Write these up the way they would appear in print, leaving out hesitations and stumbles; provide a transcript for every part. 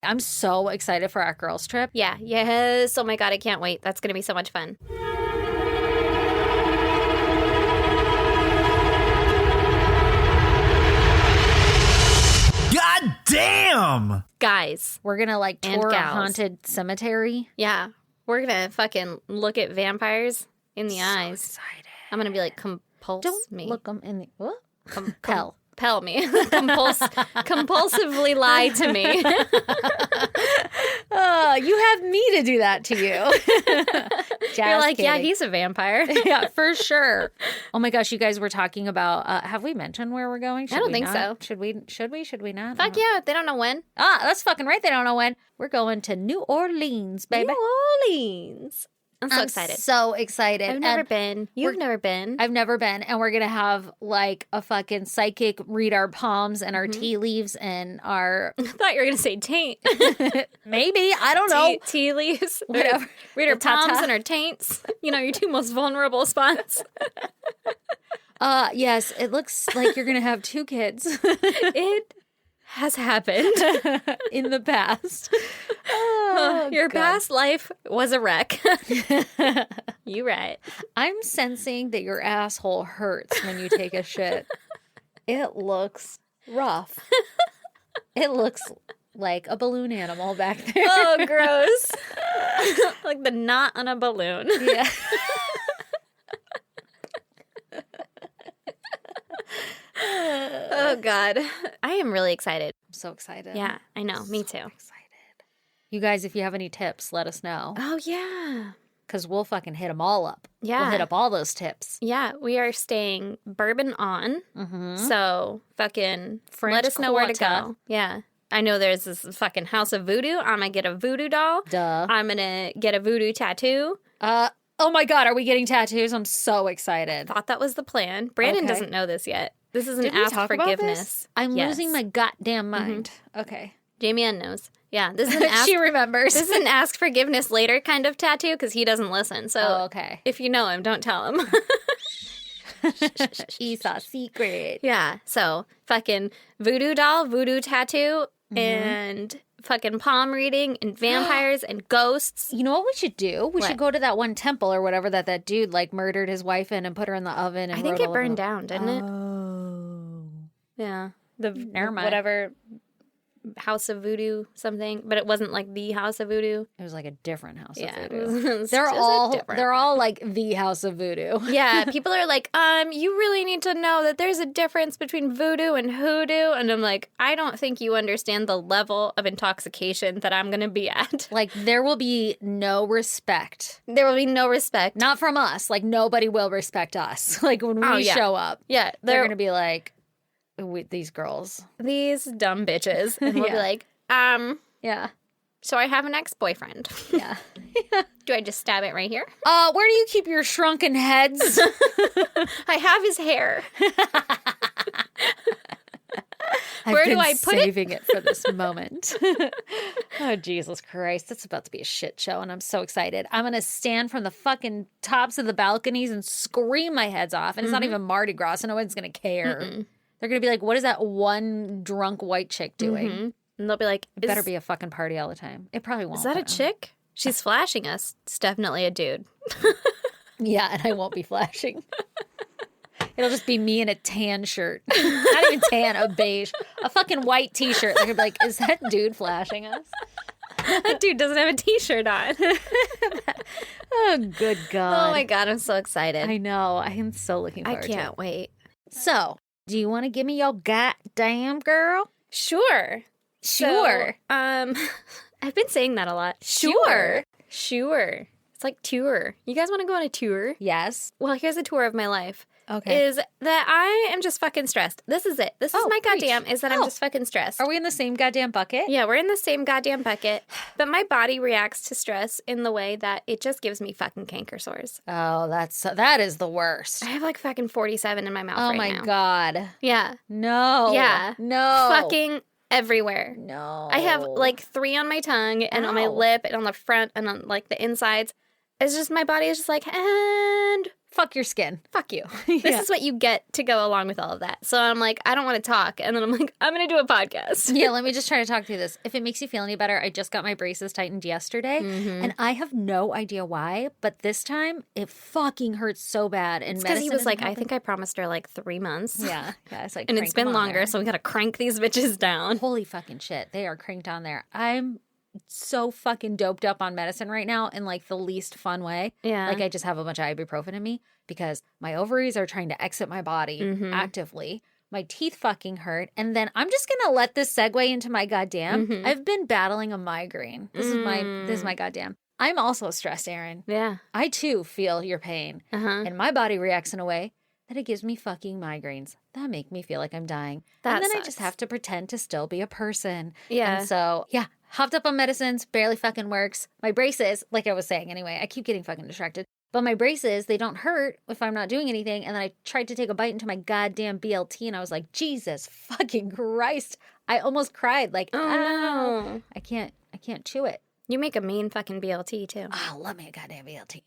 I'm so excited for our girls trip. Yeah. Yes. Oh my God, I can't wait. That's going to be so much fun. God damn! Guys. We're going to like And tour a gals. haunted cemetery. Yeah. We're going to fucking look at vampires in the eyes. Excited. I'm going to be like, compulse Don't me. look them in the... What? Compel me. Compulsively lie to me. You have me to do that to you. You're like, kidding. yeah, he's a vampire. Yeah, for sure. Oh my gosh, you guys were talking about, have we mentioned where we're going? I don't we think not? so. Should we not? Fuck yeah, they don't know when. That's fucking right. They don't know when. We're going to New Orleans, baby. New Orleans. I'm so excited. So excited. I've never been. You've never been. I've never been. And we're going to have like a fucking psychic read our palms and our tea leaves and our... I thought you were going to say taint. Maybe. I don't know. Tea leaves. Whatever. Read her The ta-ta. palms and her taints. You know, your two most vulnerable spots. Yes, it looks like you're going to have 2 kids. It has happened. In the past. Oh, Your God. past life was a wreck. You right. I'm sensing that your asshole hurts when you take a shit. It looks rough. It looks like a balloon animal back there. Oh, gross. Like the knot on a balloon. Yeah. Oh, God. I am really excited. I'm so excited. Yeah, I know. Me too. Excited. You guys, if you have any tips, let us know. Oh, yeah. Because we'll fucking hit them all up. Yeah. We'll hit up all those tips. Yeah, we are staying bourbon on. Mm-hmm. So fucking French let us know where to Quarter. go. Yeah. I know there's this fucking House of Voodoo. I'm going to get a voodoo doll. Duh. I'm going to get a voodoo tattoo. Oh my God, are we getting tattoos? I'm so excited. Thought that was the plan. Brandon Okay. doesn't know this yet. This is an Did we ask talk about forgiveness. this? I'm Yes. losing my goddamn mind. Okay. Jamie Ann knows. Yeah, this is an ask. She remembers. This is an ask forgiveness later kind of tattoo because he doesn't listen. So Oh, okay. if you know him, don't tell him. It's a secret. Yeah. So fucking voodoo doll, voodoo tattoo, and fucking palm reading and vampires and ghosts. You know what we should do? We What? should go to that one temple or whatever that dude like murdered his wife in and put her in the oven. And I think wrote it all burned over- down, didn't it? Oh. Yeah. The Never mind. whatever House of Voodoo something, but it wasn't like the House of Voodoo. It was like a different house Yeah, of it voodoo. was They're just all different. they're all like the house of voodoo. Yeah, people are like, you really need to know that there's a difference between voodoo and hoodoo. And I'm like, I don't think you understand the level of intoxication that I'm going to be at. Like there will be no respect. There will be no respect. Not from us. Like nobody will respect us. Like when we Oh, yeah. show up. Yeah, They're going to be like, these girls. these dumb bitches. And we'll be Yeah. like, Yeah. so I have an ex-boyfriend. Yeah. Do I just stab it right here? Where do you keep your shrunken heads? I have his hair. I've Where do been I put it? saving it for this moment. Oh, Jesus Christ. It's about to be a shit show, and I'm so excited. I'm going to stand from the fucking tops of the balconies and scream my heads off. And it's not even Mardi Gras, so no one's going to care. They're going to be like, what is that one drunk white chick doing? And they'll be like, It better be a fucking party all the time. It probably won't. Is that a though. chick? She's flashing us. It's definitely a dude. Yeah, and I won't be flashing. It'll just be me in a tan shirt. Not even tan, a beige. A fucking white t-shirt. They're gonna be like, is that dude flashing us? That dude doesn't have a t-shirt on. Oh, good God. Oh my God, I'm so excited. I know. I am so looking I forward to it. can't wait. So, do you want to give me your goddamn girl? Sure. Sure. So, I've been saying that a lot. Sure. Sure. It's like tour. You guys want to go on a tour? Yes. Well, here's a tour of my life. Okay. Is that I am just fucking stressed. This is it. This is my preach. goddamn, is that I'm just fucking stressed. Are we in the same goddamn bucket? Yeah, we're in the same goddamn bucket. But my body reacts to stress in the way that it just gives me fucking canker sores. Oh, that is the worst. I have like fucking 47 in my mouth right now. Oh my God. Yeah. No. Yeah. No. Fucking everywhere. No. I have like 3 on my tongue and on my Ow. lip and on the front and on like the insides. It's just my body is just like, and Fuck your skin. Fuck you. This Yeah. is what you get to go along with all of that. So I'm like, I don't want to talk. And then I'm like, I'm going to do a podcast. Yeah, let me just try to talk through this. If it makes you feel any better, I just got my braces tightened yesterday, and I have no idea why, but this time it fucking hurts so bad. And Because he was like, I helping. think I promised her like 3 months. Yeah, it's like, And crank it's been them on longer, there. so we got to crank these bitches down. Holy fucking shit, they are cranked on there. I'm so fucking doped up on medicine right now in like the least fun way. Yeah. Like I just have a bunch of ibuprofen in me because my ovaries are trying to exit my body Mm-hmm. actively. My teeth fucking hurt. And then I'm just going to let this segue into my goddamn. Mm-hmm. I've been battling a migraine. This is my goddamn. I'm also stressed, Aaron. Yeah. I too feel your pain. Uh-huh. And my body reacts in a way that it gives me fucking migraines that make me feel like I'm dying. That and then I sucks. just have to pretend to still be a person. Yeah. And so, yeah, hopped up on medicines, barely fucking works. My braces, like I was saying anyway, I keep getting fucking distracted. But my braces, they don't hurt if I'm not doing anything. And then I tried to take a bite into my goddamn BLT and I was like, Jesus fucking Christ. I almost cried. Like, Oh, no. I can't chew it. You make a mean fucking BLT, too. Oh, love me a goddamn BLT.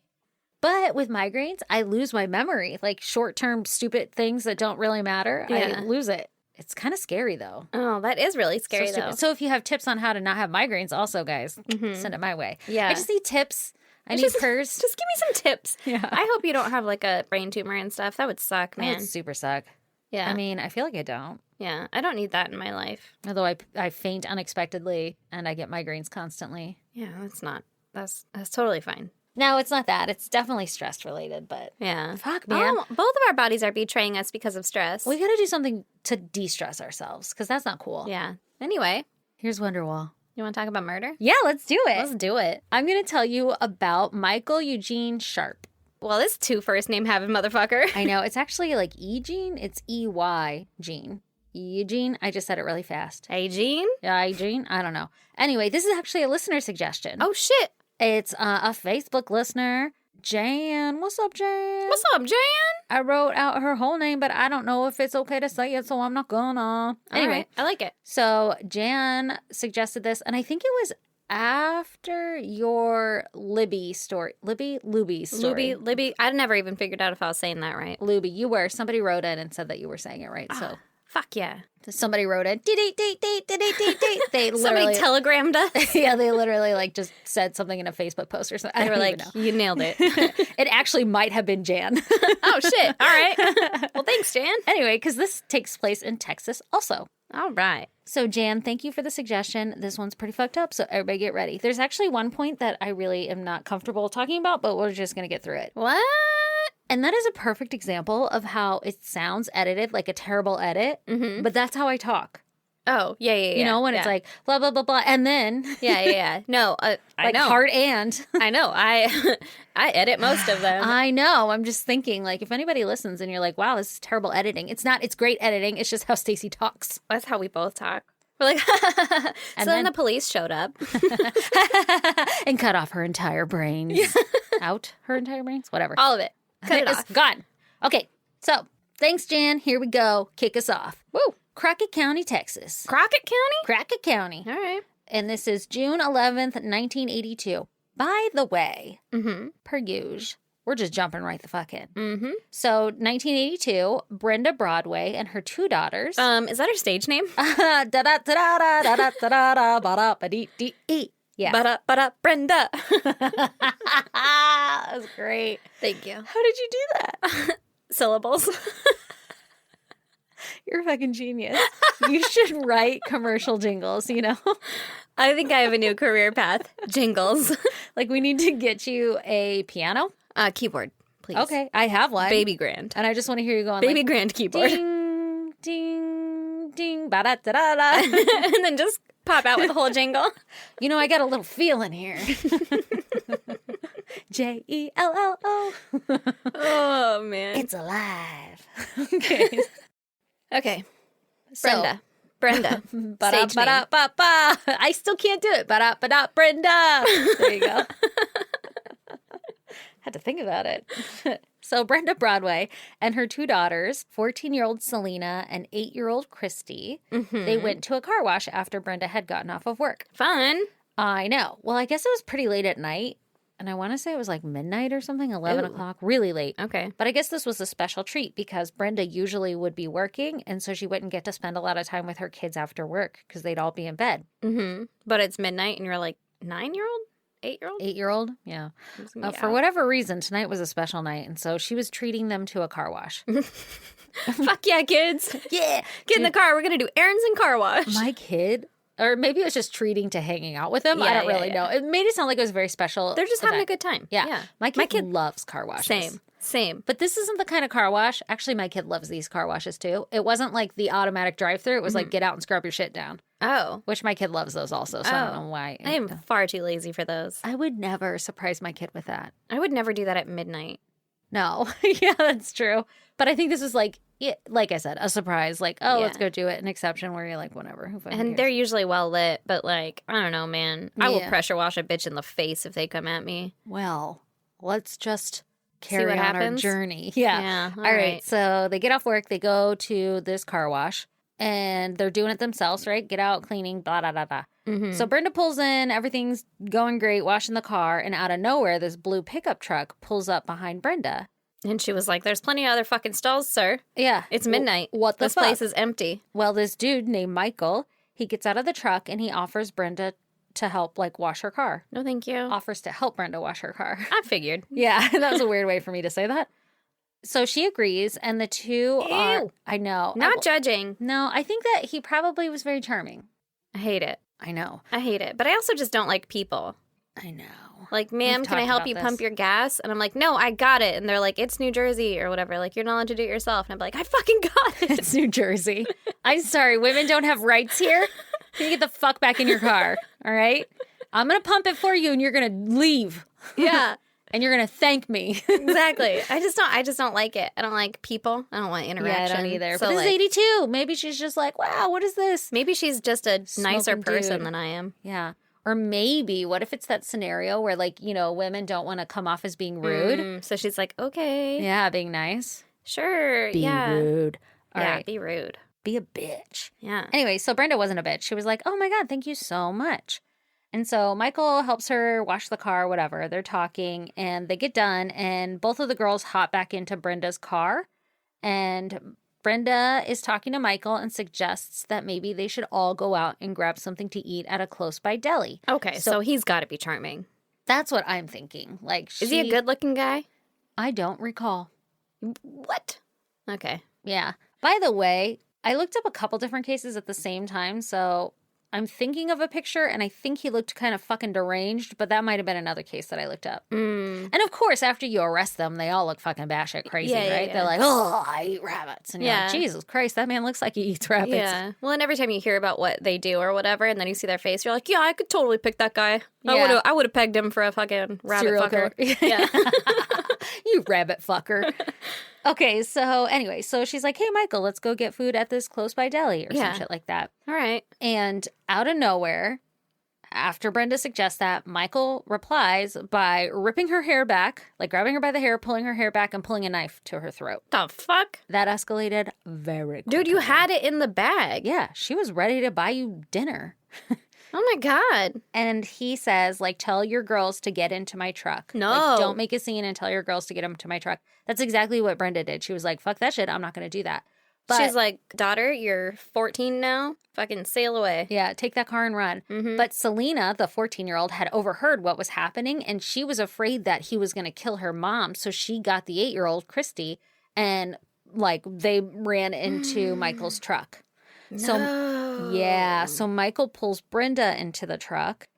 But with migraines, I lose my memory. Like short-term stupid things that don't really matter, Yeah. I lose it. It's kind of scary though. Oh, that is really scary, so though. stupid. So if you have tips on how to not have migraines, also guys, Mhm. send it my way. Yeah. I just need tips. I need Just- purrs. Just give me some tips. Yeah. I hope you don't have like a brain tumor and stuff. That would suck, That man. would super suck. Yeah. I mean, I feel like I don't. Yeah. I don't need that in my life. Although I faint unexpectedly and I get migraines constantly. Yeah, that's totally fine. No, it's not that. It's definitely stress related, but Yeah. fuck, man. Oh, both of our bodies are betraying us because of stress. We got to do something to de-stress ourselves because that's not cool. Yeah. Anyway, Here's Wonderwall. you want to talk about murder? Yeah, let's do it. Let's do it. I'm going to tell you about Michael Eugene Sharp. Well, this 2 first name having motherfucker. I know, it's actually like E-Gene. It's E-Y Gene. Eugene. I just said it really fast. Hey, Gene. Yeah, Eugene. I don't know. Anyway, this is actually a listener suggestion. Oh, shit. It's a Facebook listener, Jan. What's up, Jan? What's up, Jan? I wrote out her whole name, but I don't know if it's okay to say it, so I'm not gonna. Anyway, All right. I like it. so Jan suggested this, and I think it was after your Libby story. Luby story. Libby. I never even figured out if I was saying that right. Luby, you were. Somebody wrote in and said that you were saying it right. So Fuck yeah. somebody wrote in. Date. They Somebody literally, telegrammed us. yeah, they literally like just said something in a Facebook post or something. I They were don't like, even know. you nailed it. It actually might have been Jan. Oh, shit. All right. Well, thanks, Jan. Anyway, because this takes place in Texas also. All right. So, Jan, thank you for the suggestion. This one's pretty fucked up, so everybody get ready. There's actually one point that I really am not comfortable talking about, but we're just going to get through it. What? And that is a perfect example of how it sounds edited like a terrible edit, but that's how I talk. Oh, yeah. You know, when it's like blah, blah, blah, blah, and then Yeah. No, I like know. hard and. I know. I edit most of them. I know. I'm just thinking, like, if anybody listens and you're like, wow, this is terrible editing. It's not. It's great editing. It's just how Stacey talks. That's how we both talk. We're like, so then then- the police showed up. And cut off her entire brains. Out her entire brains? Whatever. All of it. Cut it It's off. gone. Okay, so thanks, Jan. Here we go. Kick us off. Woo! Crockett County, Texas. Crockett County? Crockett County. All right. And this is June 11th, 1982. By the way, Mm-hmm. per usual, we're just jumping right the fuck in. Mm-hmm. So, 1982, Brenda Broadway and her 2 daughters. Is that her stage name? Yeah. Brenda. That was great. Thank you. How did you do that? Syllables. You're a fucking genius. You should write commercial jingles, you know? I think I have a new career path. Jingles. Like, we need to get you a piano. Keyboard, please. Okay, I have one. Baby grand. And I just want to hear you going Baby like, grand keyboard. ding, ding, ding, ba-da-da-da-da. And then just pop out with the whole jingle. You know, I got a little feeling here. Jello. Oh, man. It's alive. Okay. Okay. So, Brenda. ba-da, Stage ba-da, name. ba-ba. I still can't do it. Ba-da, ba-da, Brenda. There you go. Had to think about it. So Brenda Broadway and her 2 daughters, 14-year-old Selena and 8-year-old Christy, they went to a car wash after Brenda had gotten off of work. Fun. I know. Well, I guess it was pretty late at night And I want to say it was like midnight or something, 11 Ooh. o'clock, really late. Okay. But I guess this was a special treat because Brenda usually would be working. And so she wouldn't get to spend a lot of time with her kids after work because they'd all be in bed. Mm-hmm. But it's midnight and you're like 9-year-old? 8-year-old? 8-year-old? Yeah. It's gonna be For out. whatever reason, tonight was a special night. And so she was treating them to a car wash. Fuck yeah, kids. Yeah. Get in the car. We're going to do errands and car wash. My kid, or maybe it was just treating to hanging out with them. I Yeah, don't really know. It made it sound like it was very special. They're just having a event. good time. Yeah. My kid loves car washes. Same. But this isn't the kind of car wash. Actually, my kid loves these car washes too. It wasn't like the automatic drive-through. It was like get out and scrub your shit down, Oh. which my kid loves those also. So I don't know why. I am far too lazy for those. I would never surprise my kid with that. I would never do that at midnight. No. Yeah, that's true. But I think this was like I said, a surprise. Like, oh, let's go do it. An exception where you're like, whatever. Who fucking And cares? they're usually well lit, but like, I don't know, man. I will Yeah. pressure wash a bitch in the face if they come at me. Well, let's just carry what on our happens? journey. Yeah. Yeah, All all right. right. So they get off work. They go to this car wash. And they're doing it themselves, right? Get out, cleaning, blah, blah, blah, blah. Mm-hmm. So Brenda pulls in. Everything's going great, washing the car. And out of nowhere, this blue pickup truck pulls up behind Brenda. And she was like, there's plenty of other fucking stalls, sir. Yeah. It's midnight. What the This fuck? place is empty. Well, this dude named Michael, he gets out of the truck and he offers Brenda to help, like, wash her car. No, thank you. Offers to help Brenda wash her car. I figured. Yeah, that was a weird way for me to say that. So she agrees, and the two are... Ew. I know. Not judging. No, I think that he probably was very charming. I hate it. I know. I hate it. But I also just don't like people. I know. Like, ma'am, We've can I talked help about you this. pump your gas? And I'm like, no, I got it. And they're like, it's New Jersey or whatever. Like, you're not allowed to do it yourself. And I'm like, I fucking got it. It's New Jersey. I'm sorry, women don't have rights here. Can you get the fuck back in your car? All right? I'm going to pump it for you, and you're going to leave. Yeah, And you're going to thank me. exactly. I just don't like it. I don't like people. I don't want interaction. Yeah, I don't either. So But this like, is 82. Maybe she's just like, wow, what is this? maybe she's just a nicer Smoking person dude. than I am. Yeah. Or maybe, what if it's that scenario where, like, you know, women don't want to come off as being rude? So she's like, okay, Yeah, being nice. sure, Be yeah, rude. All yeah, right. be rude. Be a bitch. Yeah. Anyway, so Brenda wasn't a bitch. She was like, oh my God, thank you so much. And so Michael helps her wash the car, whatever. They're talking and they get done. And both of the girls hop back into Brenda's car. And Brenda is talking to Michael and suggests that maybe they should all go out and grab something to eat at a close by deli. Okay, so he's got to be charming. That's what I'm thinking. Like, Is he a good-looking guy? I don't recall. What? Okay. Yeah. By the way, I looked up a couple different cases at the same time, so I'm thinking of a picture, and I think he looked kind of fucking deranged, but that might have been another case that I looked up. And of course, after you arrest them, they all look fucking batshit crazy, Yeah, yeah, right? yeah. They're like, oh, I eat rabbits. And you're like, Yeah. Jesus Christ, that man looks like he eats rabbits. Yeah. Well, and every time you hear about what they do or whatever, and then you see their face, you're like, yeah, I could totally pick that guy. Yeah. I would have pegged him for a fucking rabbit Serial fucker. killer. Yeah. You rabbit fucker. Okay, so anyway, so she's like, hey, Michael, let's go get food at this close by deli or Yeah. some shit like that. All right. And out of nowhere, after Brenda suggests that, Michael replies by ripping her hair back, like grabbing her by the hair, pulling her hair back, and pulling a knife to her throat. The fuck? That escalated very quickly. Dude, you had it in the bag. Yeah, she was ready to buy you dinner. Oh my God. And he says, like, tell your girls to get into my truck. No. Like, don't make a scene and tell your girls to get into my truck. That's exactly what Brenda did. She was like, fuck that shit. I'm not going to do that. But She's like, daughter, you're 14 now. Fucking sail away. yeah, take that car and run. Mhm. But Selena, the 14-year-old, had overheard what was happening, and she was afraid that he was going to kill her mom. So she got the 8-year-old, Christy, and, like, they ran into Michael's truck. So, No. yeah. So Michael pulls Brenda into the truck,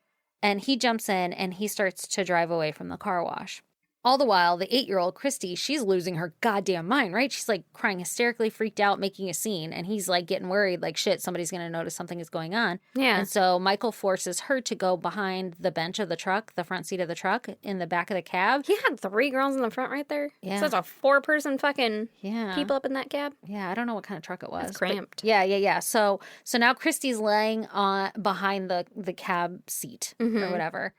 and he jumps in, and he starts to drive away from the car wash. All the while, the 8-year-old Christy, she's losing her goddamn mind, right? She's like crying hysterically, freaked out, making a scene. And he's like getting worried, like, shit, somebody's going to notice something is going on. Yeah. And so Michael forces her to go behind the bench of the truck, the front seat of the truck, in the back of the cab. He had 3 girls in the front right there. Yeah. So that's a 4-person fucking Yeah. people up in that cab. Yeah, I don't know what kind of truck it was. That's but cramped. yeah. So now Christy's laying on behind the cab seat or whatever.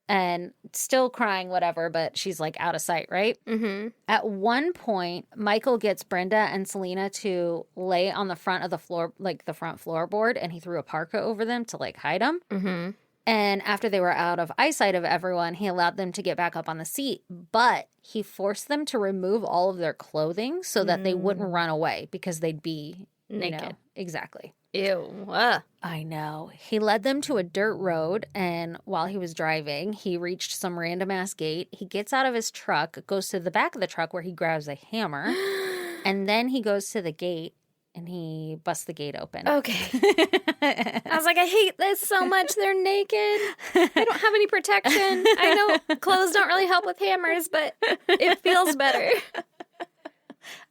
And still crying, whatever, but she's like out of sight, right? Mm-hmm. At one point, Michael gets Brenda and Selena to lay on the front of the floor, like the front floorboard, and he threw a parka over them to like hide them. Mm-hmm. And after they were out of eyesight of everyone, he allowed them to get back up on the seat, but he forced them to remove all of their clothing so that they wouldn't run away because they'd be naked. Exactly. Ew. I know. He led them to a dirt road, and while he was driving, he reached some random-ass gate. He gets out of his truck, goes to the back of the truck where he grabs a hammer, and then he goes to the gate, and he busts the gate open. Okay. I was like, I hate this so much. They're naked. They don't have any protection. I know clothes don't really help with hammers, but it feels better.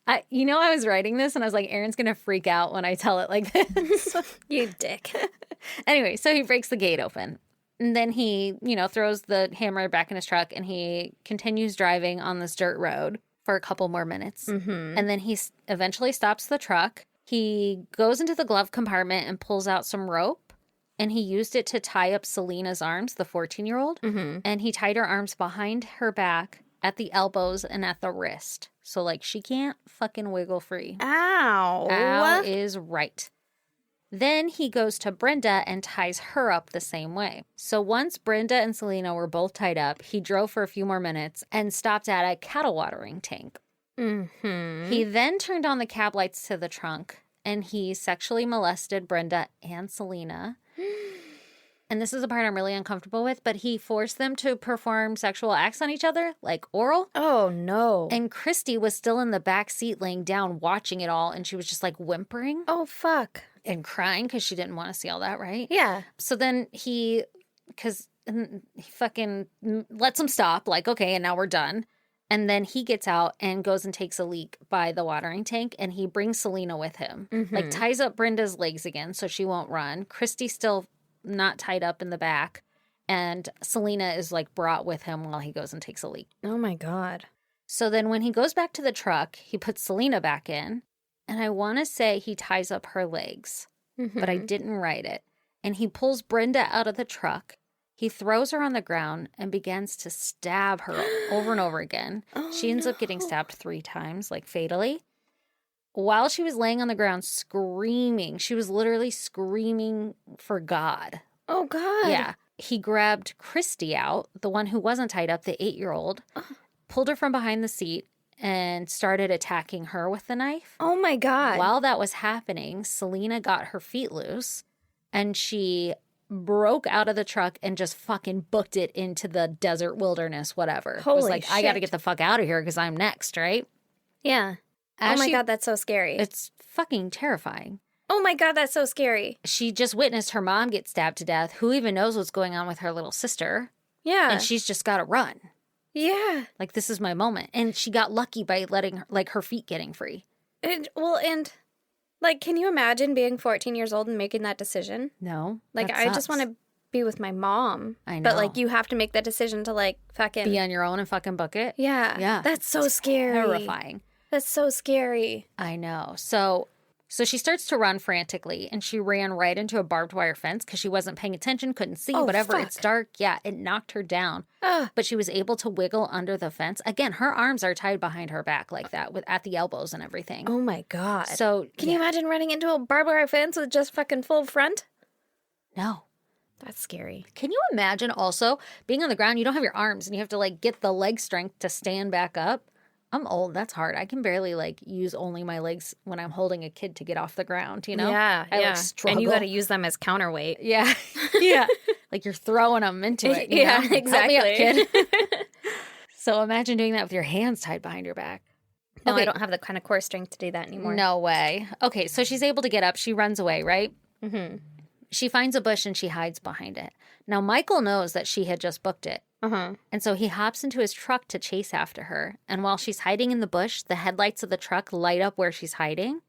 I was writing this, and I was like, Erin's going to freak out when I tell it like this. You dick. Anyway, so he breaks the gate open. And then he, throws the hammer back in his truck, and he continues driving on this dirt road for a couple more minutes. Mm-hmm. And then he eventually stops the truck. He goes into the glove compartment and pulls out some rope, and he used it to tie up Selena's arms, the 14-year-old. Mm-hmm. And he tied her arms behind her back at the elbows and at the wrist. So, she can't fucking wiggle free. Ow. Ow is right. Then he goes to Brenda and ties her up the same way. So once Brenda and Selena were both tied up, he drove for a few more minutes and stopped at a cattle watering tank. Mm-hmm. He then turned on the cab lights to the trunk, and he sexually molested Brenda and Selena. And this is the part I'm really uncomfortable with, but he forced them to perform sexual acts on each other, like oral. Oh, no. And Christy was still in the back seat laying down watching it all, and she was just whimpering. Oh, fuck. And crying because she didn't want to see all that, right? Yeah. So then he fucking lets him stop, okay, and now we're done. And then he gets out and goes and takes a leak by the watering tank, and he brings Selena with him. Mm-hmm. Ties up Brenda's legs again so she won't run. Christy's still not tied up in the back, and Selena is brought with him while he goes and takes a leak. Oh, my God. So then when he goes back to the truck, he puts Selena back in, and I want to say he ties up her legs, but I didn't write it. And he pulls Brenda out of the truck. He throws her on the ground and begins to stab her over and over again. She ends up getting stabbed 3 times, fatally. While she was laying on the ground screaming, she was literally screaming for God. Oh, God. Yeah. He grabbed Christy out, the one who wasn't tied up, the 8-year-old, pulled her from behind the seat, and started attacking her with the knife. Oh, my God. While that was happening, Selena got her feet loose, and she broke out of the truck and just fucking booked it into the desert wilderness, whatever. Holy it was shit. I got to get the fuck out of here because I'm next, right? Yeah. As oh, my God, that's so scary. It's fucking terrifying. Oh, my God, that's so scary. She just witnessed her mom get stabbed to death. Who even knows what's going on with her little sister? Yeah. And she's just got to run. Yeah. This is my moment. And she got lucky by letting her, her feet getting free. And can you imagine being 14 years old and making that decision? No. I just want to be with my mom. I know. But, you have to make that decision to, fucking... be on your own and fucking book it? Yeah. Yeah. That's so scary. Terrifying. That's so scary. I know. So she starts to run frantically, and she ran right into a barbed wire fence because she wasn't paying attention, couldn't see, whatever. Fuck. It's dark. Yeah, it knocked her down. Ugh. But she was able to wiggle under the fence. Again, her arms are tied behind her back like that, at the elbows and everything. Oh, my God. So Can you imagine running into a barbed wire fence with just fucking full front? No. That's scary. Can you imagine also being on the ground? You don't have your arms, and you have to get the leg strength to stand back up. I'm old. That's hard. I can barely use only my legs when I'm holding a kid to get off the ground, Yeah, I struggle. And you got to use them as counterweight. Yeah. Yeah. You're throwing them into it. Yeah, know? exactly. Help me up, kid. So imagine doing that with your hands tied behind your back. No, Okay. I don't have the kind of core strength to do that anymore. No way. Okay, so she's able to get up. She runs away, right? Mm-hmm. She finds a bush and she hides behind it. Now, Michael knows that she had just booked it. Uh-huh. And so he hops into his truck to chase after her. And while she's hiding in the bush, the headlights of the truck light up where she's hiding.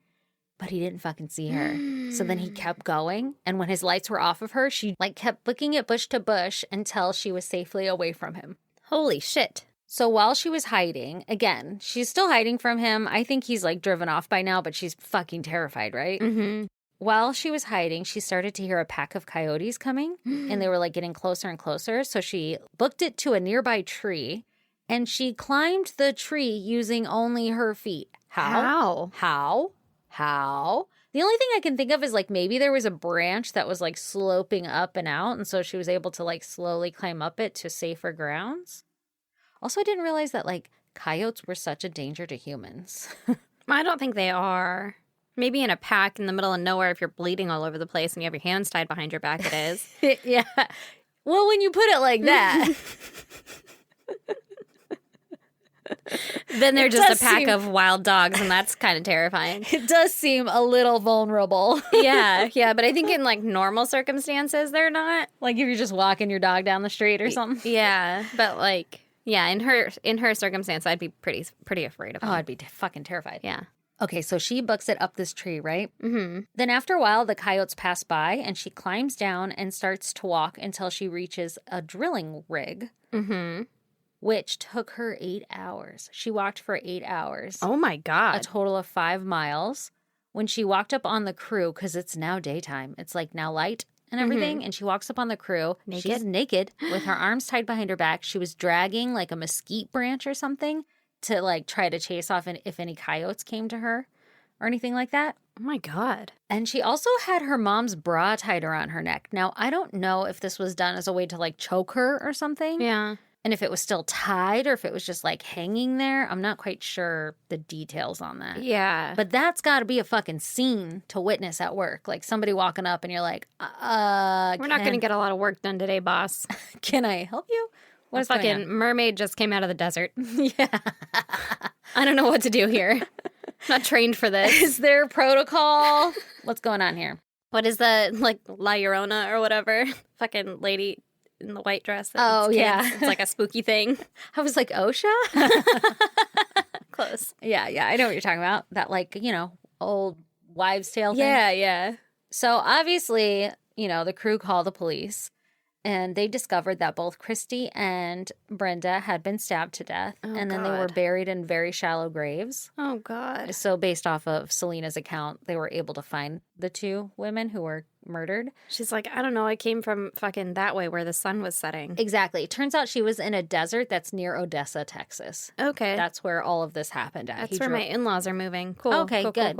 But he didn't fucking see her. So then he kept going. And when his lights were off of her, she kept looking at bush to bush until she was safely away from him. Holy shit. So while she was hiding, again, she's still hiding from him. I think he's driven off by now, but she's fucking terrified, right? Mm-hmm. While she was hiding, she started to hear a pack of coyotes coming, and they were getting closer and closer. So she booked it to a nearby tree, and she climbed the tree using only her feet. How? How? How? The only thing I can think of is, like, maybe there was a branch that was, like, sloping up and out, and so she was able to, like, slowly climb up it to safer grounds. Also, I didn't realize that, like, coyotes were such a danger to humans. I don't think they are. Maybe in a pack in the middle of nowhere, if you're bleeding all over the place and you have your hands tied behind your back, it is. Yeah. Well, when you put it like that. Then they're just a pack of wild dogs, and that's kind of terrifying. It does seem a little vulnerable. Yeah, but I think in, like, normal circumstances, they're not. Like if you're just walking your dog down the street or something. Yeah, but, like, yeah, in her circumstance, I'd be pretty afraid of them. Oh, I'd be fucking terrified. Yeah. Okay, so she books it up this tree, right? Mm-hmm. Then after a while, the coyotes pass by, and she climbs down and starts to walk until she reaches a drilling rig. Mm-hmm. Which took her 8 hours. She walked for 8 hours. Oh, my God. A total of 5 miles. When she walked up on the crew, because it's now daytime, it's like now light and everything, and she walks up on the crew. Naked? She's naked with her arms tied behind her back. She was dragging like a mesquite branch or something to like try to chase off if any coyotes came to her or anything like that. Oh, my God. And she also had her mom's bra tied around her neck. Now, I don't know if this was done as a way to like choke her or something. Yeah. And if it was still tied or if it was just like hanging there, I'm not quite sure the details on that. Yeah. But that's got to be a fucking scene to witness at work. Like somebody walking up and you're like, we're not going to get a lot of work done today, boss. Can I help you? What a fucking mermaid just came out of the desert. Yeah. I don't know what to do here. Not trained for this. Is there protocol? What's going on here? What is the, like, La Llorona or whatever? Fucking lady in the white dress. Oh, yeah. It's like a spooky thing. I was like, OSHA? Close. Yeah, I know what you're talking about. That, like, you know, old wives' tale thing. Yeah. So obviously, you know, the crew called the police. And they discovered that both Christy and Brenda had been stabbed to death. Oh, and then they were buried in very shallow graves. Oh, God. So based off of Selena's account, they were able to find the 2 women who were murdered. She's like, I don't know. I came from fucking that way where the sun was setting. Exactly. Turns out she was in a desert that's near Odessa, Texas. Okay. That's where all of this happened at. That's where my in-laws are moving. Cool. Okay, cool, good.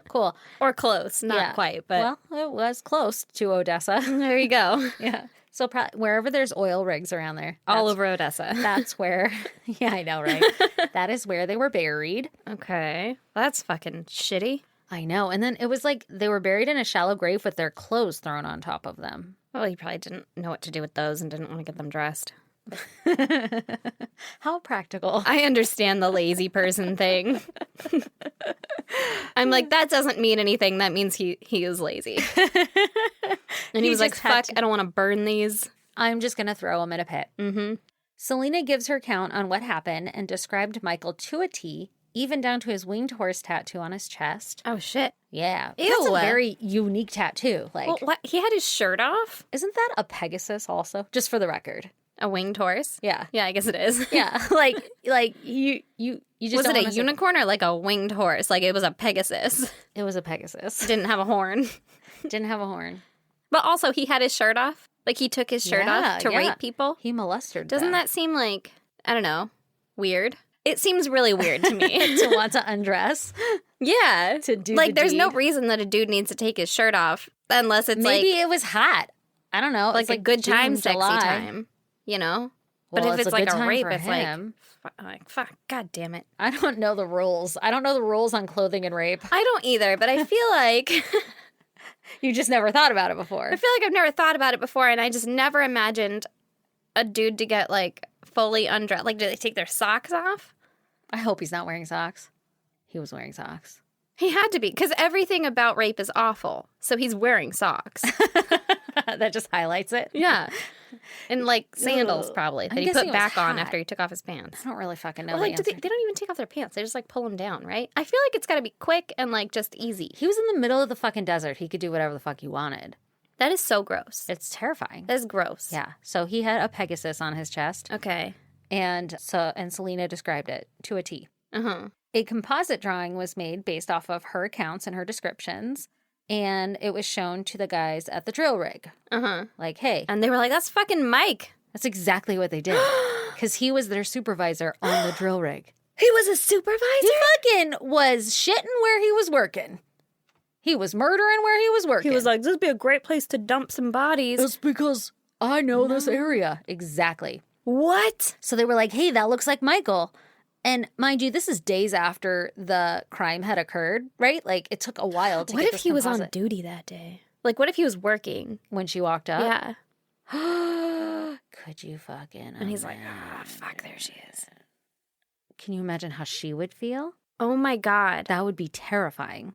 Cool. Or close. Not quite, but. Well, it was close to Odessa. There you go. Yeah. So wherever there's oil rigs around there. All over Odessa. That's where, yeah, I know, right? That is where they were buried. Okay. That's fucking shitty. I know. And then it was like they were buried in a shallow grave with their clothes thrown on top of them. Well, he probably didn't know what to do with those and didn't want to get them dressed. How practical. I understand the lazy person thing. I'm like, that doesn't mean anything. That means he is lazy. And he was like, fuck, I don't want to burn these. I'm just going to throw them in a pit. Mm-hmm. Selena gives her count on what happened and described Michael to a T, even down to his winged horse tattoo on his chest. Oh, shit. Yeah. Ew. That's a very unique tattoo. Like, well, what? He had his shirt off? Isn't that a Pegasus also? Just for the record. A winged horse? Yeah. Yeah, I guess it is. Yeah. like you just was don't it a unicorn or like a winged horse? Like it was a Pegasus. It was a Pegasus. Didn't have a horn. Didn't have a horn. But also he had his shirt off. Like he took his shirt off to rape people. He molested Doesn't that seem like, I don't know, weird? It seems really weird to me. To want to undress. Yeah. To do like there's deed. no reason that a dude needs to take his shirt off unless it's maybe like it was hot. I don't know. Like it's a good June, time, sexy July. time. You know? Well, but if it's like a rape, for it's him. like, fuck, god damn it. I don't know the rules. I don't know the rules on clothing and rape. I don't either, but I feel like You just never thought about it before. I feel like I've never thought about it before, and I just never imagined a dude to get like fully undressed. Like, do they take their socks off? I hope he's not wearing socks. He was wearing socks. He had to be, because everything about rape is awful. So he's wearing socks. That just highlights it. Yeah. And like sandals, Ugh. probably, that I'm he guessing put it was back on hot. after he took off his pants. I don't really fucking know Well, the like, answer. they don't even take off their pants. They just like pull them down, right? I feel like it's got to be quick and like just easy. He was in the middle of the fucking desert. He could do whatever the fuck he wanted. That is so gross. It's terrifying. That is gross. Yeah. So he had a Pegasus on his chest. Okay. And Selena described it to a T. Uh-huh. A composite drawing was made based off of her accounts and her descriptions, and it was shown to the guys at the drill rig. Uh-huh. Like, hey. And they were like, that's fucking Mike. That's exactly what they did. Because he was their supervisor on the drill rig. He was a supervisor? He fucking was shitting where he was working. He was murdering where he was working. He was like, this would be a great place to dump some bodies. It's because I know this area. Exactly. What? So they were like, hey, that looks like Michael. And mind you, this is days after the crime had occurred, right? Like, it took a while to What get if this he was on composite. duty that day? Like, what if he was working? When she walked up? Yeah. Could you fucking And he's like, fuck, there she is. Can you imagine how she would feel? Oh, my God. That would be terrifying.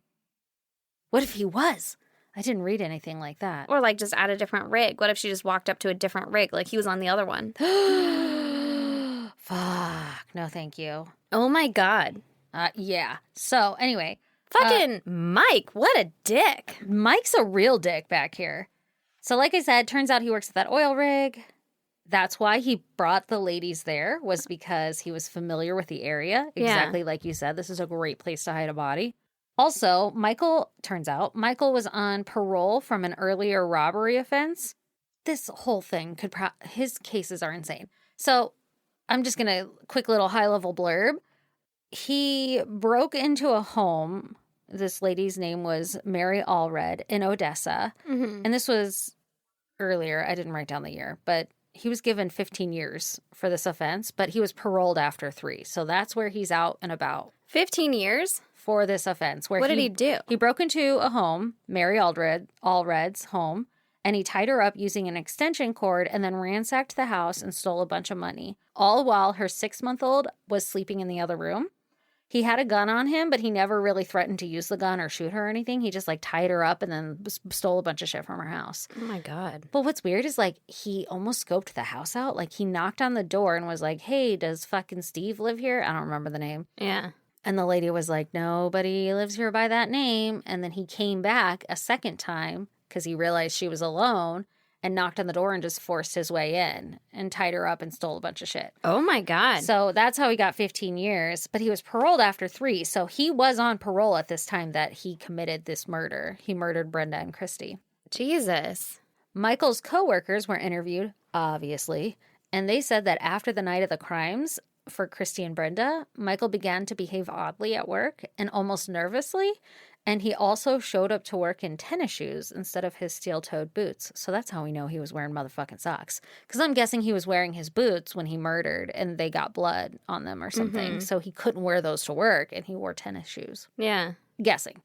What if he was? I didn't read anything like that. Or, like, just at a different rig. What if she just walked up to a different rig? Like, he was on the other one. Fuck. No, thank you. Oh, my God. Yeah. So, anyway. Fucking Mike, what a dick. Mike's a real dick back here. So, like I said, turns out he works at that oil rig. That's why he brought the ladies there, was because he was familiar with the area. Exactly like you said. This is a great place to hide a body. Also, turns out, Michael was on parole from an earlier robbery offense. This whole thing his cases are insane. So, I'm just going to, quick little high-level blurb. He broke into a home. This lady's name was Mary Allred in Odessa. Mm-hmm. And this was earlier. I didn't write down the year, but he was given 15 years for this offense, but he was paroled after 3. So that's where he's out and about. 15 years? For this offense. What did he do? He broke into a home, Mary Allred's home, and he tied her up using an extension cord and then ransacked the house and stole a bunch of money, all while her 6-month-old was sleeping in the other room. He had a gun on him, but he never really threatened to use the gun or shoot her or anything. He just, like, tied her up and then stole a bunch of shit from her house. Oh, my God. But what's weird is, like, he almost scoped the house out. Like, he knocked on the door and was like, hey, does fucking Steve live here? I don't remember the name. Yeah. And the lady was like, nobody lives here by that name. And then he came back a second time because he realized she was alone and knocked on the door and just forced his way in and tied her up and stole a bunch of shit. Oh, my God. So that's how he got 15 years. But he was paroled after 3. So he was on parole at this time that he committed this murder. He murdered Brenda and Christy. Jesus. Michael's coworkers were interviewed, obviously, and they said that after the night of the crimes for Christy and Brenda, Michael began to behave oddly at work and almost nervously. And he also showed up to work in tennis shoes instead of his steel-toed boots. So that's how we know he was wearing motherfucking socks. Because I'm guessing he was wearing his boots when he murdered and they got blood on them or something. Mm-hmm. So he couldn't wear those to work and he wore tennis shoes. Yeah. Guessing.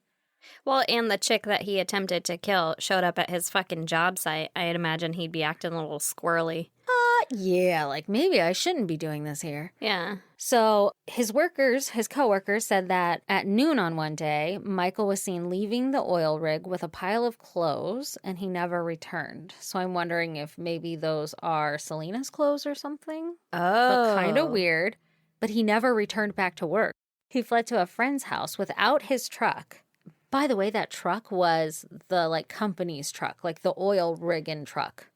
Well, and the chick that he attempted to kill showed up at his fucking job site. I'd imagine he'd be acting a little squirrely. Yeah, like maybe I shouldn't be doing this here. Yeah. So his coworkers said that at noon on one day, Michael was seen leaving the oil rig with a pile of clothes and he never returned. So I'm wondering if maybe those are Selena's clothes or something. Oh. But kind of weird. But he never returned back to work. He fled to a friend's house without his truck. By the way, that truck was the like company's truck, like the oil rigging truck.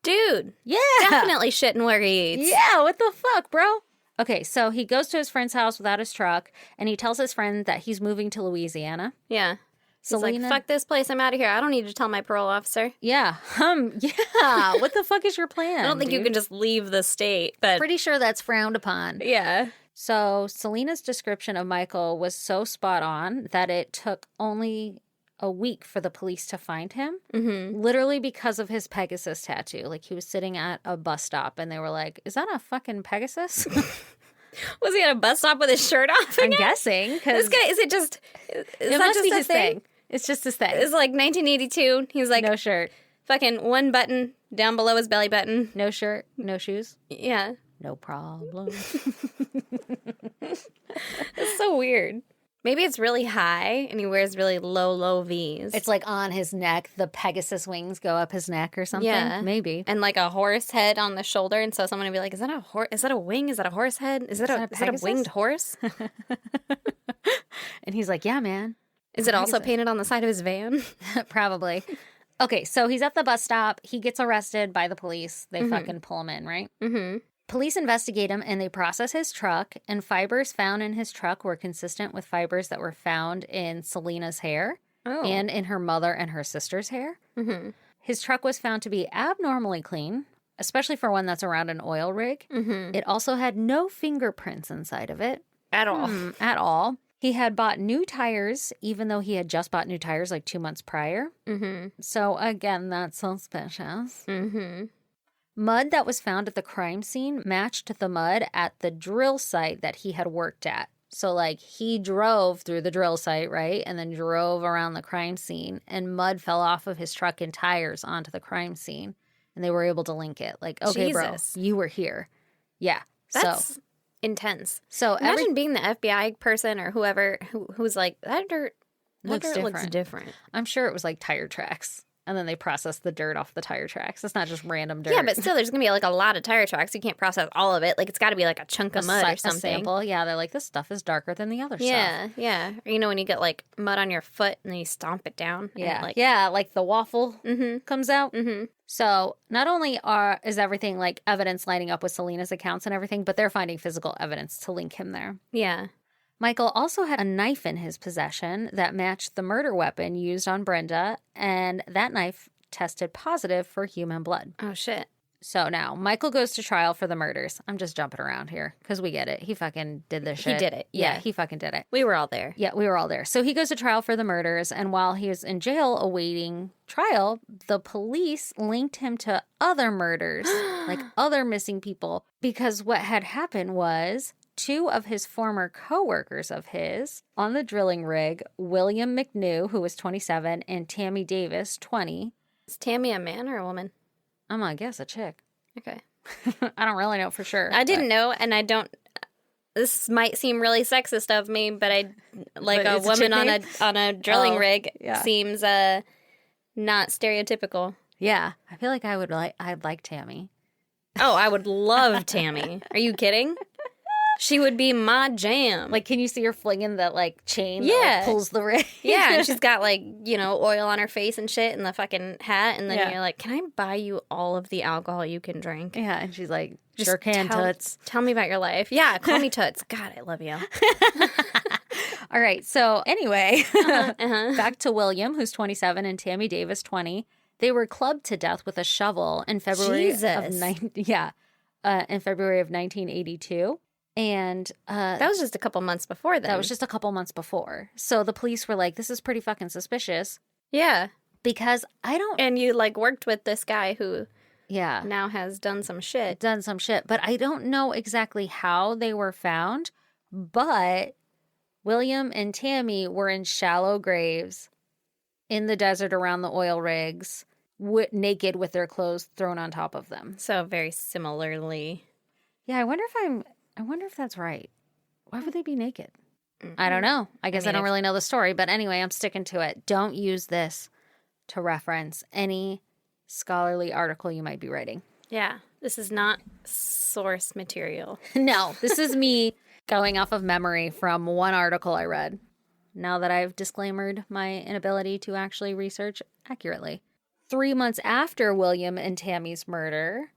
Dude. Yeah. Definitely shitting where he eats. Yeah, what the fuck, bro? Okay, so he goes to his friend's house without his truck, and he tells his friend that he's moving to Louisiana. Yeah. He's Selena, like, fuck this place, I'm out of here. I don't need to tell my parole officer. Yeah. Yeah. What the fuck is your plan? I don't think you can just leave the state, but... Pretty sure that's frowned upon. Yeah. So Selena's description of Michael was so spot on that it took only a week for the police to find him, literally because of his Pegasus tattoo. Like, he was sitting at a bus stop, and they were like, is that a fucking Pegasus? Was he at a bus stop with his shirt off? I'm guessing. This guy, is it just... Is it that must just be a his thing. It's just his thing. It's like 1982. He was like... No shirt. Fucking one button down below his belly button. No shirt. No shoes. Yeah. No problem. It's so weird. Maybe it's really high and he wears really low V's. It's like on his neck. The Pegasus wings go up his neck or something. Yeah. Maybe. And like a horse head on the shoulder. And so someone would be like, is that a horse? Is that a wing? Is that a horse head? Is that a winged horse? And he's like, yeah, man. Is it also painted on the side of his van? Probably. Okay, so he's at the bus stop. He gets arrested by the police. They fucking pull him in, right? Mm-hmm. Police investigate him and they process his truck, and fibers found in his truck were consistent with fibers that were found in Selena's hair and in her mother and her sister's hair. Mm-hmm. His truck was found to be abnormally clean, especially for one that's around an oil rig. Mm-hmm. It also had no fingerprints inside of it. At all. At all. He had bought new tires, even though he had just bought new tires like 2 months prior. Mm-hmm. So, again, that's suspicious. Mm-hmm. Mud that was found at the crime scene matched the mud at the drill site that he had worked at. So, like, he drove through the drill site, right? And then drove around the crime scene, and mud fell off of his truck and tires onto the crime scene. And they were able to link it. Like, okay, Jesus. bro, you were here. Yeah. That's intense. So Imagine being the FBI person or whoever who's like, that dirt looks different. I'm sure it was like tire tracks. And then they process the dirt off the tire tracks. It's not just random dirt. Yeah, but still, there's going to be like a lot of tire tracks. You can't process all of it. Like, it's got to be like a chunk of mud or something. A sample. Yeah, they're like, this stuff is darker than the other stuff. Yeah. Or, you know, when you get like mud on your foot and then you stomp it down. Yeah. And, like the waffle comes out. Mm-hmm. So not only is everything like evidence lining up with Selena's accounts and everything, but they're finding physical evidence to link him there. Yeah. Michael also had a knife in his possession that matched the murder weapon used on Brenda, and that knife tested positive for human blood. Oh, shit. So now, Michael goes to trial for the murders. I'm just jumping around here because we get it. He fucking did this shit. He did it. Yeah, he fucking did it. We were all there. Yeah, we were all there. So he goes to trial for the murders, and while he was in jail awaiting trial, the police linked him to other murders, like other missing people, because what had happened was 2 of his former co-workers of his on the drilling rig, William McNew, who was 27, and Tammy Davis, 20. Is Tammy a man or a woman? I'm gonna guess a chick. Okay. I don't really know for sure. I didn't know, and I don't. This might seem really sexist of me, but I like But a it's a woman chick on a drilling rig yeah. seems not stereotypical. Yeah, I feel like I'd like Tammy. Oh, I would love Tammy. Are you kidding? She would be my jam. Like, can you see her flinging that, like, chain that Yeah. like, pulls the rig? Yeah, and she's got, like, you know, oil on her face and shit and the fucking hat. And then Yeah. you're like, can I buy you all of the alcohol you can drink? Yeah, and she's like, Just sure can, Toots. Tell me about your life. Yeah, call me Toots. God, I love you. All right, so anyway, Uh-huh. back to William, who's 27, and Tammy Davis, 20. They were clubbed to death with a shovel in February Jesus. in February of 1982. And That was just a couple months before then. that was just a couple months before. So the police were like, this is pretty fucking suspicious Yeah. because I don't... And you, like, worked with this guy who Yeah. now has done some shit. Done some shit. But I don't know exactly how they were found. But William and Tammy were in shallow graves in the desert around the oil rigs, naked with their clothes thrown on top of them. So very similarly. Yeah, I wonder if that's right. Why would they be naked? I don't know. I guess I don't really know the story. But anyway, I'm sticking to it. Don't use this to reference any scholarly article you might be writing. Yeah. This is not source material. No, this is me going off of memory from one article I read. Now that I've disclaimered my inability to actually research accurately. 3 months after William and Tammy's murder,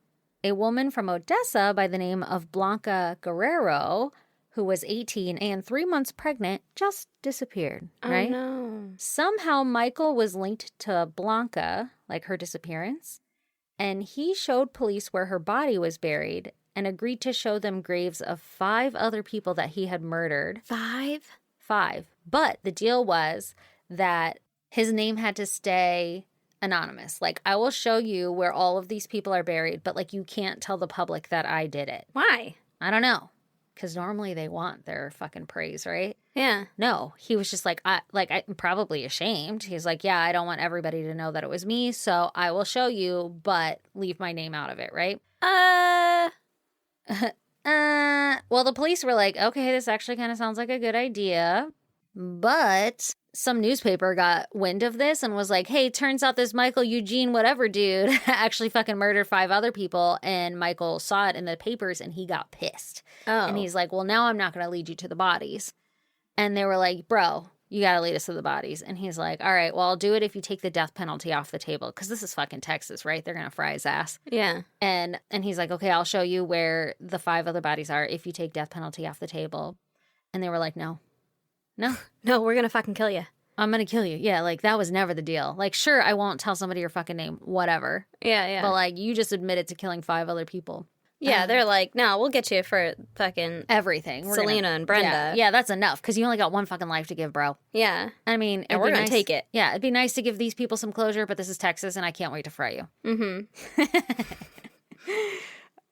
a woman from Odessa by the name of Blanca Guerrero, who was 18 and 3 months pregnant, just disappeared, right? Oh, no. Somehow Michael was linked to Blanca, like her disappearance, and he showed police where her body was buried and agreed to show them graves of 5 other people that he had murdered. 5? 5. But the deal was that his name had to stay anonymous. Like, I will show you where all of these people are buried, but, like, you can't tell the public that I did it. Why? I don't know. Because normally they want their fucking praise, right? Yeah. No, he was just like, I'm probably ashamed. He's like, yeah, I don't want everybody to know that it was me, so I will show you, but leave my name out of it, right? Well, the police were like, okay, this actually kind of sounds like a good idea. But some newspaper got wind of this and was like, hey, turns out this Michael Eugene whatever dude actually fucking murdered 5 other people. And Michael saw it in the papers and he got pissed. Oh. And he's like, well, now I'm not going to lead you to the bodies. And they were like, bro, you got to lead us to the bodies. And he's like, all right, well, I'll do it if you take the death penalty off the table. Because this is fucking Texas, right? They're going to fry his ass. Yeah. And he's like, okay, I'll show you where the 5 other bodies are if you take death penalty off the table. And they were like, no, No, we're going to fucking kill you. I'm going to kill you. Yeah, like, that was never the deal. Like, sure, I won't tell somebody your fucking name, whatever. Yeah, yeah. But, like, you just admitted to killing 5 other people. Yeah, they're like, no, we'll get you for fucking everything. Selena and Brenda. Yeah, that's enough because you only got one fucking life to give, bro. Yeah. I mean, And we're going to take it. Yeah, it'd be nice to give these people some closure, but this is Texas and I can't wait to fry you. Mm-hmm.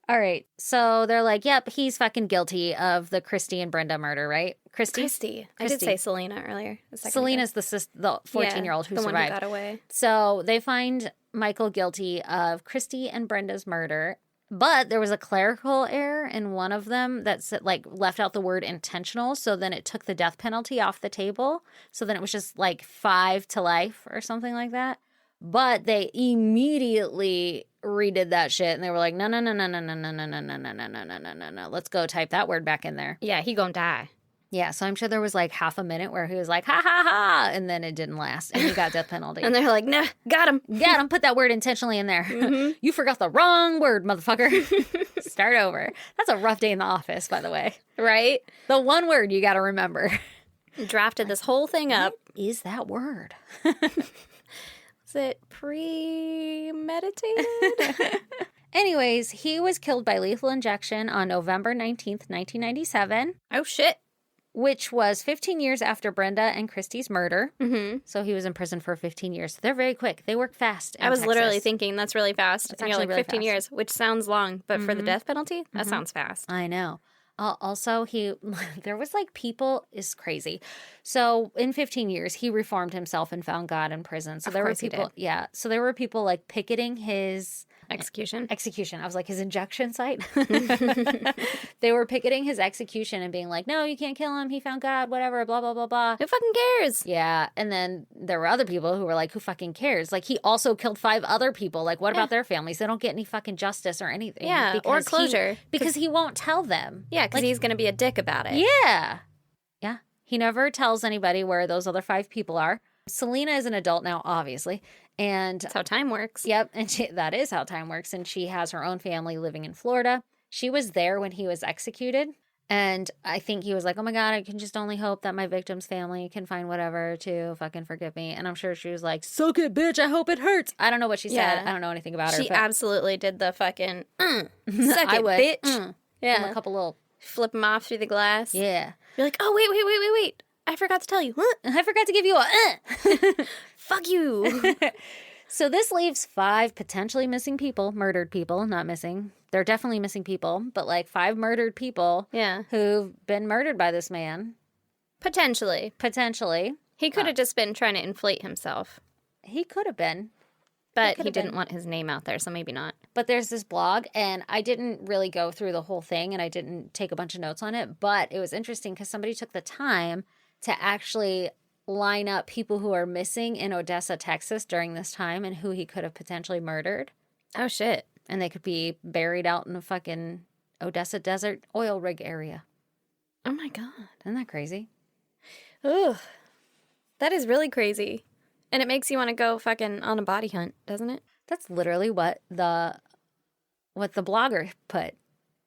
All right. So they're like, yep, he's fucking guilty of the Christy and Brenda murder, right? Christy. I did say Selena earlier. Selena's the 14-year-old who the survived. one who got away. So they find Michael guilty of Christy and Brenda's murder. But there was a clerical error in one of them that left out the word intentional. So then it took the death penalty off the table. So then it was just like 5 to life or something like that. But they immediately redid that shit and they were like, no. Let's go type that word back in there. Yeah, he gonna die. Yeah, so I'm sure there was like half a minute where he was like, ha ha ha, and then it didn't last, and he got death penalty. And they're like, nah, got him. Got him, put that word intentionally in there. Mm-hmm. You forgot the wrong word, motherfucker. Start over. That's a rough day in the office, by the way. Right? The one word you got to remember. Drafted this whole thing up. What is that word? Is it premeditated? Anyways, he was killed by lethal injection on November 19th, 1997. Oh, shit. Which was 15 years after Brenda and Christy's murder. Mm-hmm. So he was in prison for 15 years. So they're very quick. They work fast. I was literally thinking that's really fast. It's and you're like really 15 fast. years, which sounds long, but for the death penalty, that sounds fast. I know. Also, there was like people is crazy. So in 15 years, he reformed himself and found God in prison. So there were people, So there were people like picketing his execution. I was like his injection site. They were picketing his execution and being like, no, you can't kill him. He found God, whatever, blah, blah, blah, blah. Who fucking cares? Yeah. And then there were other people who were like, who fucking cares? Like he also killed 5 other people. Like what about their families? They don't get any fucking justice or anything. Yeah. Or closure. Because he won't tell them. Yeah. Because he's going to be a dick about it. Yeah. Yeah. He never tells anybody where those other 5 people are. Selena is an adult now, obviously. And that's how time works. Yep. And that is how time works. And she has her own family living in Florida. She was there when he was executed. And I think he was like, oh my God, I can just only hope that my victim's family can find whatever to fucking forgive me. And I'm sure she was like, suck it, bitch. I hope it hurts. I don't know what she said. I don't know anything about her. She absolutely did the fucking, suck I it, would. bitch. Yeah. A couple little. Flip them off through the glass. Yeah. You're like, oh, wait. I forgot to tell you. I forgot to give you a fuck you. So this leaves 5 potentially missing people, murdered people, not missing. They're definitely missing people, but like 5 murdered people who've been murdered by this man. Potentially. He could have just been trying to inflate himself. He could have been. But he didn't want his name out there, so maybe not. But there's this blog, and I didn't really go through the whole thing, and I didn't take a bunch of notes on it, but it was interesting because somebody took the time to actually line up people who are missing in Odessa, Texas during this time and who he could have potentially murdered. Oh, shit. And they could be buried out in a fucking Odessa desert oil rig area. Oh, my God. Isn't that crazy? Ugh. That is really crazy. And it makes you want to go fucking on a body hunt, doesn't it? That's literally what the blogger put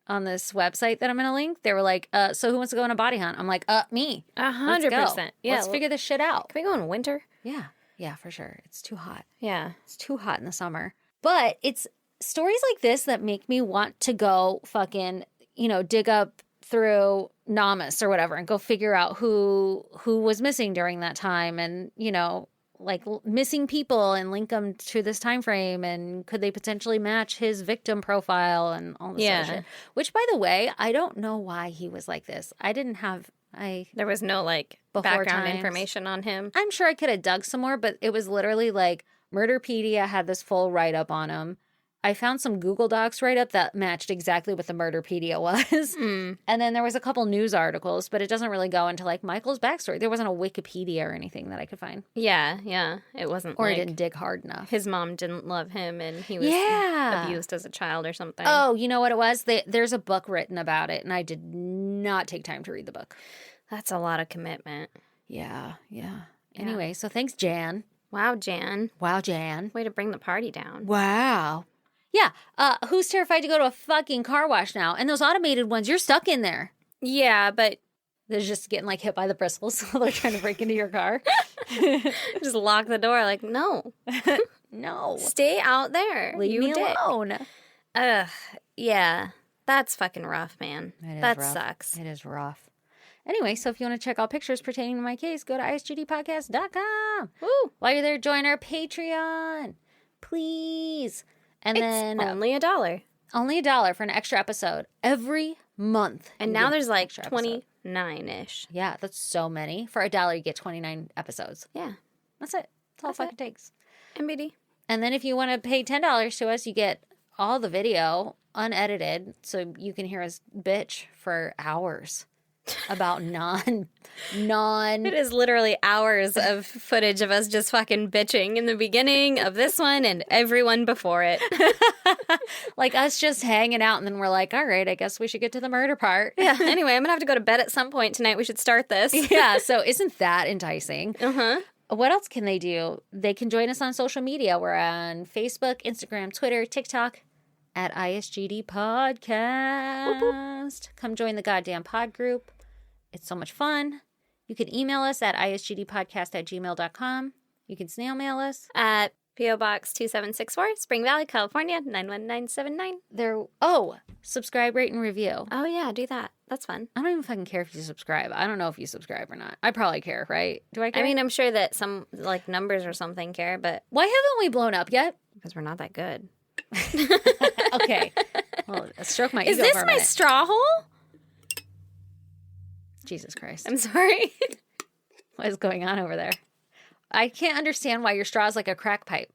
on this website that I'm going to link. They were like, so who wants to go on a body hunt? I'm like, me. 100%. Yeah. Let's figure this shit out. Can we go in winter? Yeah. Yeah, for sure. It's too hot. Yeah. It's too hot in the summer. But it's stories like this that make me want to go fucking, dig up through Namas or whatever and go figure out who was missing during that time and, like missing people and link them to this time frame and could they potentially match his victim profile and all this other shit. Which, by the way, I don't know why he was like this. There was no background information on him. I'm sure I could have dug some more, but it was literally like Murderpedia had this full write-up on him. I found some Google Docs write-up that matched exactly what the Murderpedia was. And then there was a couple news articles, but it doesn't really go into like Michael's backstory. There wasn't a Wikipedia or anything that I could find. Yeah. It wasn't Or I didn't dig hard enough. His mom didn't love him and he was abused as a child or something. Oh, you know what it was? There's a book written about it, and I did not take time to read the book. That's a lot of commitment. Yeah. Anyway, so thanks, Jan. Wow, Jan. Way to bring the party down. Wow. Yeah, who's terrified to go to a fucking car wash now? And those automated ones, you're stuck in there. Yeah, but they're just getting like hit by the bristles while they're trying to break into your car. Just lock the door like, no. No. Stay out there. Leave me alone. Yeah. That's fucking rough, man. It is That rough. sucks. It is rough. Anyway, so if you want to check out pictures pertaining to my case, go to isgdpodcast.com. Woo! While you're there, join our Patreon. Please. And It's then only $1. only $1 for an extra episode every month. And You now get there's like extra episode. 29-ish. Yeah, that's so many. For $1, you get 29 episodes. Yeah. That's it. That's all it fucking takes. MBD. And then if you want to pay $10 to us, you get all the video unedited, so you can hear us bitch for hours about It is literally hours of footage of us just fucking bitching in the beginning of this one and everyone before it. like us just hanging out, and then we're like, all right, I guess we should get to the murder part. Yeah. Anyway, I'm gonna have to go to bed at some point tonight. We should start this. Yeah, so isn't that enticing? Uh-huh. What else can they do? They can join us on social media. We're on Facebook, Instagram, Twitter, TikTok at ISGD Podcast. Whoop, whoop. Come join the goddamn pod group. It's so much fun. You can email us at isgdpodcast@gmail.com. You can snail mail us. At P.O. Box 2764, Spring Valley, California, 91979. Subscribe, rate, and review. Oh, yeah, do that. That's fun. I don't even fucking care if you subscribe. I don't know if you subscribe or not. I probably care, right? Do I care? I mean, I'm sure that some, like, numbers or something care, but why haven't we blown up yet? because we're not that good. Okay. Well, stroke my ego Is this for a my minute. straw hole? Jesus Christ. I'm sorry. What is going on over there? I can't understand why your straw is like a crack pipe.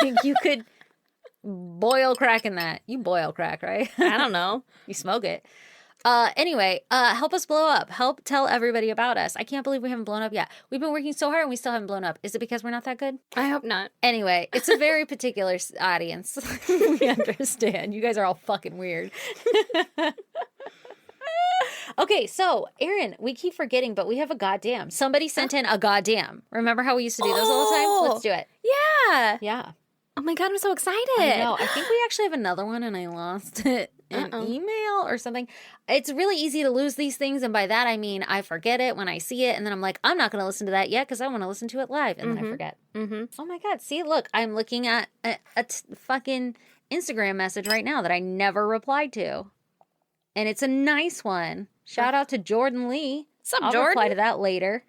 Like you could boil crack in that. You boil crack, right? I don't know. You smoke it. Anyway, help us blow up. Help tell everybody about us. I can't believe we haven't blown up yet. We've been working so hard and we still haven't blown up. Is it because we're not that good? I hope not. Anyway, it's a very particular audience. We understand. You guys are all fucking weird. Okay, so, Aaron, we keep forgetting, but we have a goddamn. Somebody sent in a goddamn. Remember how we used to do those all the time? Let's do it. Yeah. Yeah. Oh my God, I'm so excited. I know. I think we actually have another one and I lost it in email or something. It's really easy to lose these things. And by that, I mean, I forget it when I see it. And then I'm like, I'm not going to listen to that yet because I want to listen to it live. And then I forget. Mm-hmm. Oh my God. See, look, I'm looking at a fucking Instagram message right now that I never replied to. And it's a nice one. Shout out to Jordan Lee. What's up, I'll Jordan? reply to that later.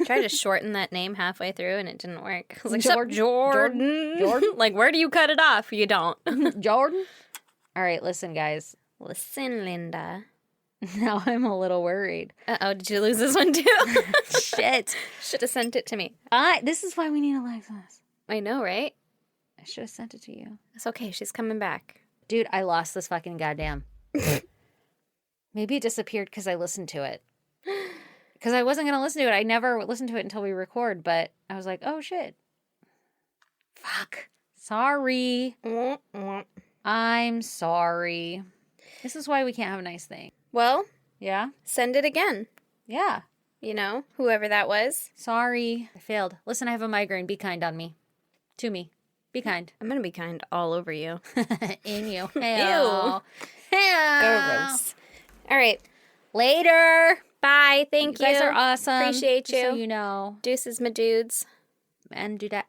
Tried to shorten that name halfway through and it didn't work. I was like, Jordan? "Sup, Jordan? Jordan? Like, where do you cut it off? You don't. Jordan? All right, listen, guys. Listen, Linda. Now I'm a little worried. Uh-oh, did you lose this one too? Shit. Should have sent it to me. This is why we need Alexis. I know, right? I should have sent it to you. It's okay. She's coming back. Dude, I lost this fucking goddamn. Maybe it disappeared because I listened to it. Because I wasn't going to listen to it. I never listen to it until we record, but I was like, oh shit. Fuck. Sorry. I'm sorry. This is why we can't have a nice thing. Well, Yeah? send it again. Yeah. You know, whoever that was. Sorry. I failed. Listen, I have a migraine. Be kind on me. To me. Be kind. I'm going to be kind all over you. In you. Hell. Hell. Gross. All right. Later. Bye. Thank you. You guys are awesome. Appreciate Just you. so you know. Deuces, my dudes. And do that.